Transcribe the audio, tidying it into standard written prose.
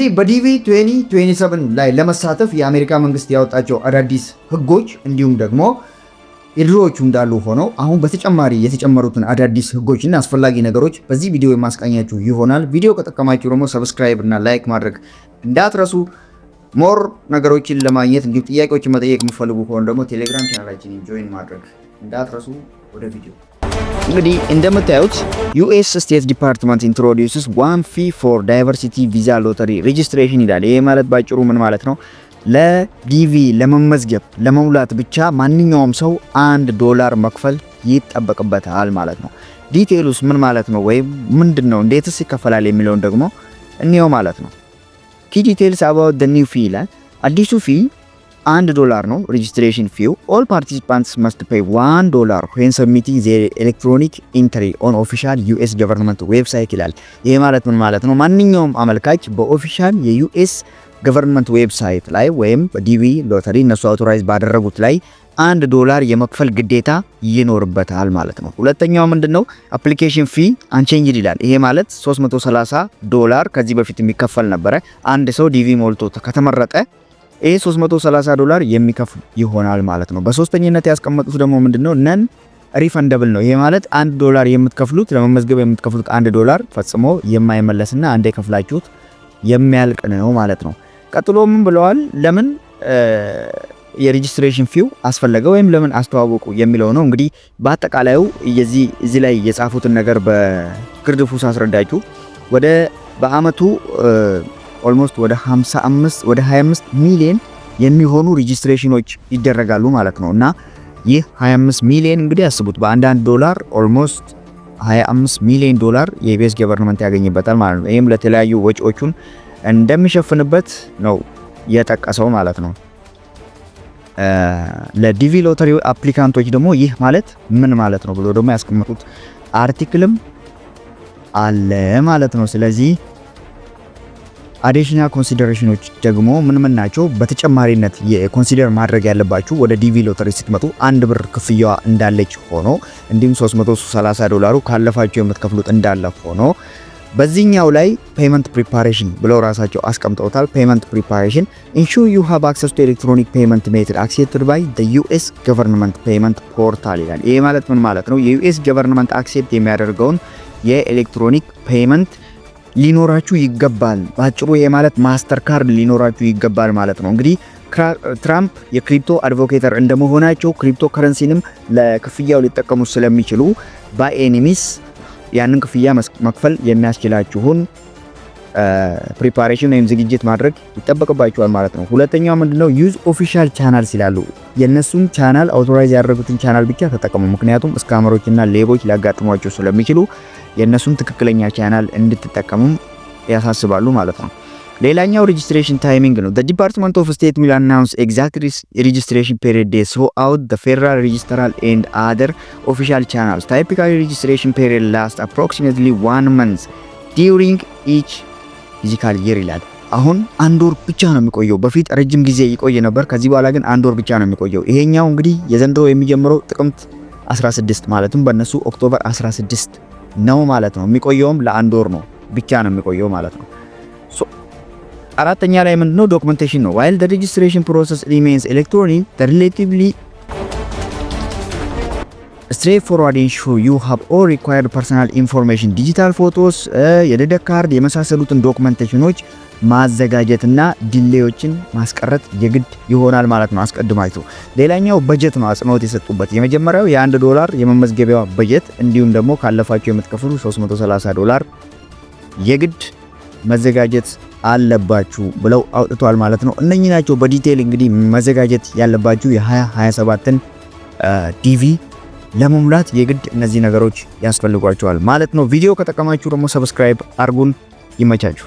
እንግዲህ በዲቪ 2027 ላይ ለመሳተፍ የአሜሪካ መንግስት ያወጣቸው አዳዲስ ህጎች እንዲሁም ደግሞ የድሮዎቹ እንዳሉ ሆነው አሁን በተጨማሪ የተጨመሩትን አዳዲስ ህጎችና አስፈላጊ ነገሮች በዚህ ቪዲዮ የማስቃኛችሁ ይሆናል። ቪዲዮ ከጠቀማችሁ ደግሞ ሰብስክራይብ እና ላይክ ማድረግ እንዳትረሱ። ሞር ነገሮችን ለማግኘት እንዲሁም ጥያቄዎችን መጠየቅ የምትፈልጉ ከሆነ ደግሞ ቴሌግራም ቻናላችንን ጆይን ማድረግ እንዳትረሱ። ወደ ቪዲዮ እንግዲህ እንደምታዩት ዩኤስ ስቴት ዲፓርትመንት ኢንትሮዲዩስስ ዋን ፊ ፎር ዳይቨርሲቲ ቪዛ ሎተሪ ሬጂስትሬሽን ይላል። ይሄ ማለት ባጭሩ ምን ማለት ነው? ለዲቪ ለመመዝገብ ለመሙላት ብቻ ማንኛውም ሰው $1 መክፈል ይጠበቅበታል ማለት ነው። ዲቴይሉስ ምን ማለት ነው ወይም ምንድነው እንዴትስ ይከፈላል የሚለውን ደግሞ እንየው ማለት ነው። ኪ ዲቴይልስ አባውት ዘ ኒው ፊ ይላል። አዲሱ ፊ $1 ነው። ሬጂስትሬሽን ፊው ኦል ፓርቲሲፓንትስ መስት ፔይ $1 when submitting their electronic entry on official US government website ይላል። ይሄ ማለት ምን ማለት ነው? ማንኛውም አመልካች በኦፊሻል የዩኤስ ገቨርንመንት ዌብሳይት ላይ ወይም በዲቪ ሎተሪ እነሱ አውቶራይዝ ባደረጉት ላይ $1 የመክፈል ግዴታ ይኖርበታል ማለት ነው። ሁለተኛው ምንድነው? አፕሊኬሽን ፊ አንቼንጅድ ይላል። ይሄ ማለት $330 ከዚህ በፊት የሚከፈል ነበረ። አንድ ሰው ዲቪ ሞልቶ ከተመረጠ ይሄ $330 የሚከፍል ይሆናል ማለት ነው። በሶስተኛነት ያስቀመጡት ደግሞ ምንድነው? ነን ሪፈንደብል ነው። ይሄ ማለት $1 የምትከፍሉት ለመመዝገብ የምትከፍሉት $1 ፈጽሞ የማይመለስና አንዴ ከፍላችሁት የሚያልቅ ነው ማለት ነው። ቀጥሎ ምን ብለዋል? ለምን የሬጂስትሬሽን ፊው አስፈለገ ወይም ለምን አስተዋወቁ የሚለው ነው። እንግዲህ በአጠቃላዩ እዚህ ላይ የጻፉትን ነገር በግርድፉ ሳስረዳችሁ ወደ በአመቱ ኦልሞስት ወደ 25 ሚሊዮን የሚሆኑ ሬጂስትሬሽኖች ይደረጋሉ ማለት ነው። እና ይህ 25 ሚሊዮን እንግዲህ አስቡት $1 ኦልሞስት $25 ሚሊዮን የዩኤስ ገቨርንመንት ያገኝበታል ማለት ነው። ይህም ለተለያዩ ወጪዎቹን እንደሚሸፍንበት ነው የጠቀሰው ማለት ነው። ለዲቪ ሎተሪ አፕሊካንቶች ደግሞ ይህ ማለት ምን ማለት ነው ብሎ ደግሞ ያስቀመጡት አርቲክልም አለ ማለት ነው። ስለዚህ አዲሽናል ኮንሲደሬሽኖች ደግሞ ምን ናቸው? በተጨማሪነት የኮንሲደር ማድረግ ያለባችሁ ወደ ዲቪ ሎተሪ ስትመጡ $1 ክፍያዋ እንዳለች ሆኖ እንዲሁም $330 ካለፋችሁ የምትከፍሉት እንዳለ ሆኖ በዚህኛው ላይ ፔመንት ፕሪፓሬሽን ብለው ራሳቸው አስቀምጠውታል። ፔመንት ፕሪፓሬሽን ኢንሹር ዩ ሃቭ አክሰስ ቱ ኤሌክትሮኒክ ፔመንት ሜተድ አክሴፕትድ ባይ ዘ ዩኤስ ገቨርንመንት ፔመንት ፖርታል ይላል። ይሄ ማለት ምን ማለት ነው? የዩኤስ ገቨርንመንት አክሴፕት የሚያደርገውን የኤሌክትሮኒክ ፔመንት ሊኖራችሁ ይገባል። ባጭሩ ይሄ ማለት ማስተር ካርድ ሊኖራችሁ ይገባል ማለት ነው። እንግዲህ ትራምፕ የክሪፕቶ አድቮኬተር እንደመሆናቸው ክሪፕቶ ከረንሲንም ለክፍያው ሊጠቀሙ ስለሚችሉ ባይ ኤኒ ሚንስ ያንን ክፍያ መክፈል የሚያስችላችሁን ፕሪፓሬሽን ወይም ዝግጅት ማድረግ ይጠበቅባችኋል ማለት ነው። ሁለተኛው ምንድነው? ዩዝ ኦፊሻል ቻናልስ ይላሉ። የነሱን ቻናል አውቶራይዝ ያደረጉትን ቻናል ብቻ ተጠቀሙ። ምክንያቱም ስካመሮችና ሌቦች ሊያጋጥሟቸው ስለሚችሉ የነሱን ትክክለኛ ቻናል እንድትጠቀሙ ያሳስባሉ ማለት ነው። ሌላኛው ሬጂስትሬሽን ታይሚንግ ነው። the department of state will announce exact registration period days throughout the federal registral and other official channels. Typically registration period lasts approximately 1 month during each physical year ይላል። አሁን 1 ወር ብቻ ነው የሚቆየው። በፊት ረጅም ጊዜ ይቆይ ነበር። ከዚህ በኋላ ግን 1 ወር ብቻ ነው የሚቆየው። ይሄኛው እንግዲህ የዘንድሮ የሚጀምረው ጥቅምት 16 ማለትም በእነሱ ኦክቶበር 16 ነው ማለት ነው። የሚቆየውም ለ1 ወር ነው ብቻ ነው የሚቆየው ማለት ነው። አራተኛ ላይ ምንድነው? ዶክመንቴሽን ነው። while the registration process remains electronic, the relatively straightforward ensure you have all required personal information, digital photos፣ የልደት ካርድ የመሳሰሉትን ዶክመንቴሽኖች ማዘጋጀትና ዲሌዎችን ማስቀረት የግድ ይሆናል ማለት ነው አስቀድማችሁ። ሌላኛው በጀት ነው አጽንኦት የሰጡበት። የመጀመሪያው $1 የመመዝገቢያ በጀት እንዲሁም ደግሞ ካለፋችሁ የምትከፍሉ $330 የግድ መዘጋጀት አለባችሁ ብለው አውጥቷል ማለት ነው። እነኚህ ናቸው በዲቴል እንግዲህ መዘጋጀት ያለባችሁ የ2027ን ዲቪ ለመሙላት የግድ እነዚህ ነገሮች ያስፈልጓቸዋል ማለት ነው። ቪዲዮ ከጠቀማችሁ ደግሞ ሰብስክራይብ አድርጉን። ይመቻችሁ።